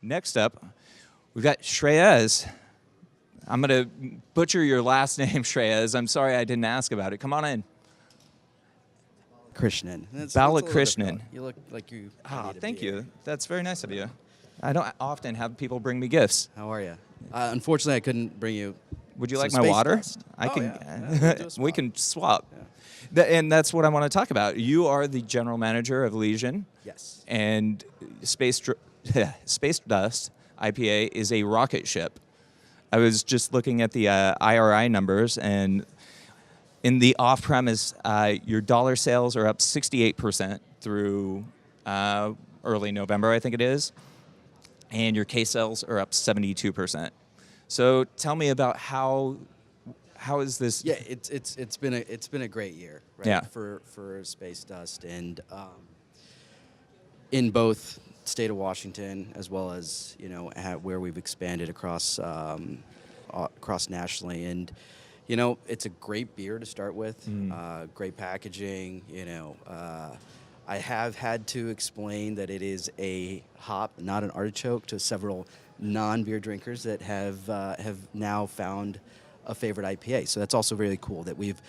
Next up, we've got Shreyas. I'm going to butcher your last name, Shreyas. I'm sorry I didn't ask about it. Come on in. Krishnan. Balakrishnan. You look like you. Thank you. That's very nice of you. I don't often have people bring me gifts. How are you? Unfortunately, I couldn't bring you. Would you like some my space water? dust. I can. Yeah. We'll We can swap. Yeah. And that's what I want to talk about. You are the general manager of Elysian. Yes. And Space Dust IPA is a rocket ship. I was just looking at the IRI numbers, and in the off-premise, your dollar sales are up 68% through early November, I think it is, and your case sales are up 72%. So tell me about how is this? Yeah, it's been a great year, right? Yeah. For Space Dust, and in both state of Washington as well as where we've expanded across nationally, and it's a great beer to start with. Great packaging. I have had to explain that it is a hop, not an artichoke, to several non-beer drinkers that have now found a favorite IPA. So that's also really cool that we've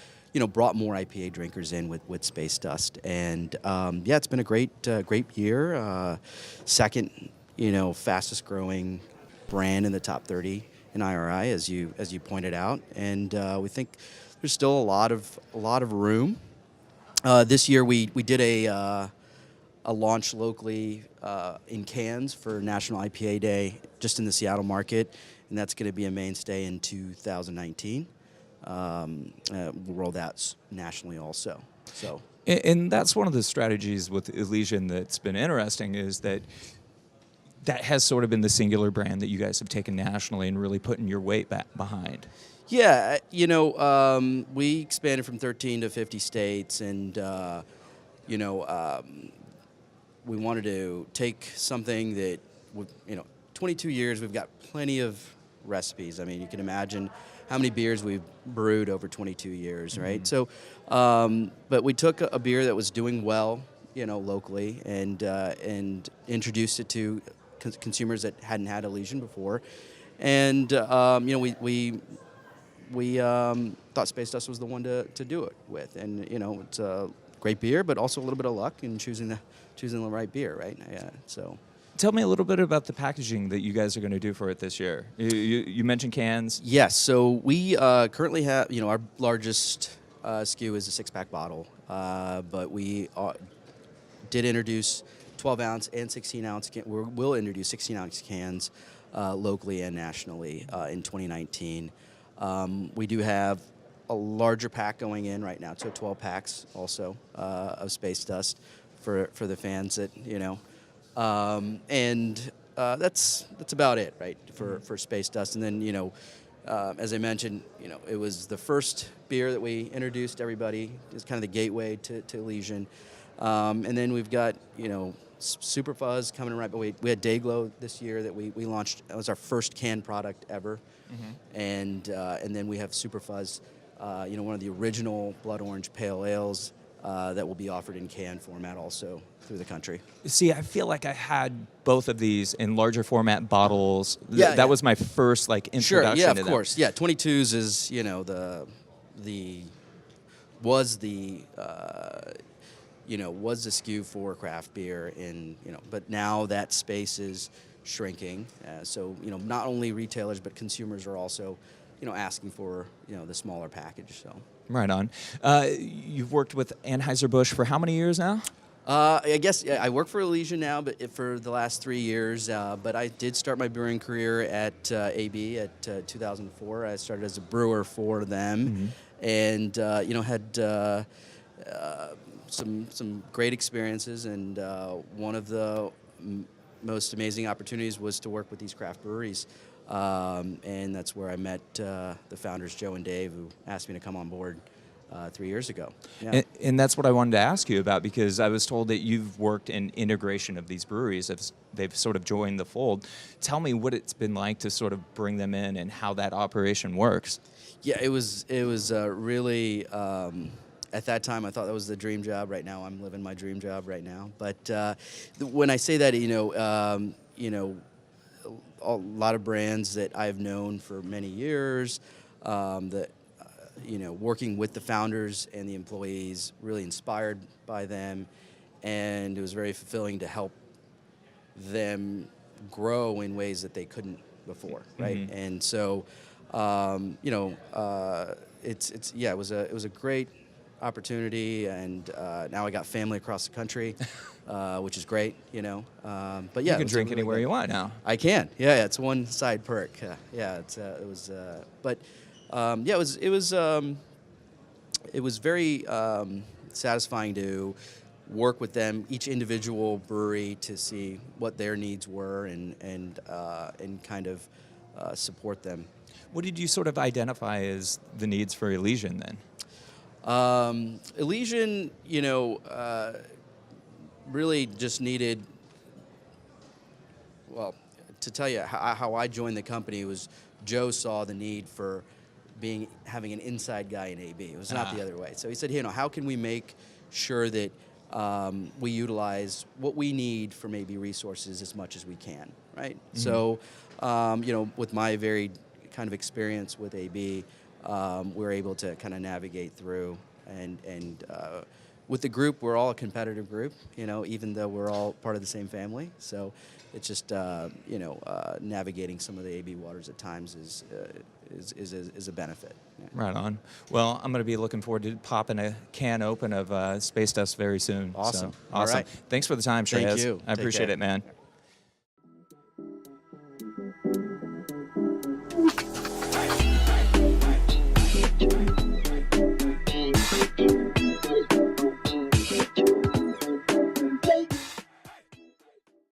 brought more IPA drinkers in with Space Dust, and it's been a great year. Second, fastest growing brand in the top 30 in IRI, as you pointed out, and we think there's still a lot of room. This year we did a launch locally in cans for National IPA Day, just in the Seattle market, and that's going to be a mainstay in 2019. We'll roll that nationally also. So, and that's one of the strategies with Elysian that's been interesting, is that has sort of been the singular brand that you guys have taken nationally and really putting your weight back behind. Yeah, we expanded from 13 to 50 states, and we wanted to take something that, 22 years, we've got plenty of recipes. I mean, you can imagine how many beers we've brewed over 22 years, right? So, but we took a beer that was doing well, locally, and introduced it to consumers that hadn't had Elysian before, and we thought Space Dust was the one to do it with, and it's a great beer, but also a little bit of luck in choosing the right beer, right? Yeah. So, tell me a little bit about the packaging that you guys are going to do for it this year. You mentioned cans. Yes. So we currently have, our largest SKU is a 6-pack bottle, but we did introduce 12-ounce and 16-ounce. We'll introduce 16-ounce cans locally and nationally in 2019. We do have a larger pack going in right now, so 12 packs also of Space Dust for the fans that and that's about it, right, for Space Dust. And then as I mentioned, it was the first beer that we introduced everybody. It's kind of the gateway to Elysian. And then we've got Super Fuzz coming right, but we had Dayglow this year that we launched. It was our first canned product ever. And then we have Super Fuzz, one of the original blood orange pale ales that will be offered in can format also through the country. See, I feel like I had both of these in larger format bottles. Yeah, that was my first introduction. Sure, yeah, to of them. course. Yeah, 22s is was the SKU for craft beer but now that space is shrinking. So not only retailers but consumers are also asking for the smaller package. So right on. You've worked with Anheuser-Busch for how many years now? I guess I work for Elysian now, but for the last 3 years. But I did start my brewing career at AB at 2004. I started as a brewer for them, and had some great experiences. And one of the most amazing opportunities was to work with these craft breweries. And that's where I met the founders, Joe and Dave, who asked me to come on board 3 years ago. Yeah. And that's what I wanted to ask you about, because I was told that you've worked in integration of these breweries. They've sort of joined the fold. Tell me what it's been like to sort of bring them in and how that operation works. Yeah, it was really, at that time I thought that was the dream job. Right now I'm living my dream job right now. But when I say that, a lot of brands that I've known for many years, that working with the founders and the employees, really inspired by them, and it was very fulfilling to help them grow in ways that they couldn't before, right? Mm-hmm. And so, it was a great opportunity, and now I got family across the country, which is great, But yeah, You can drink anywhere you want now. I can. Yeah, it's one side perk. It was very satisfying to work with them, each individual brewery, to see what their needs were and kind of support them. What did you sort of identify as the needs for Elysian then? Elysian, really just needed, well, to tell you how I joined the company was Joe saw the need for having an inside guy in AB. It was not the other way. So he said, how can we make sure that we utilize what we need from AB resources as much as we can, right? Mm-hmm. So, with my very kind of experience with AB, we're able to kind of navigate through, and with the group, we're all a competitive group, even though we're all part of the same family. So it's just, navigating some of the AB waters at times is a benefit. Yeah. Right on. Well, I'm going to be looking forward to popping a can open of Space Dust very soon. Awesome. So, awesome. All right. Thanks for the time, Shreyas. Thank you. I Take appreciate care. it, man.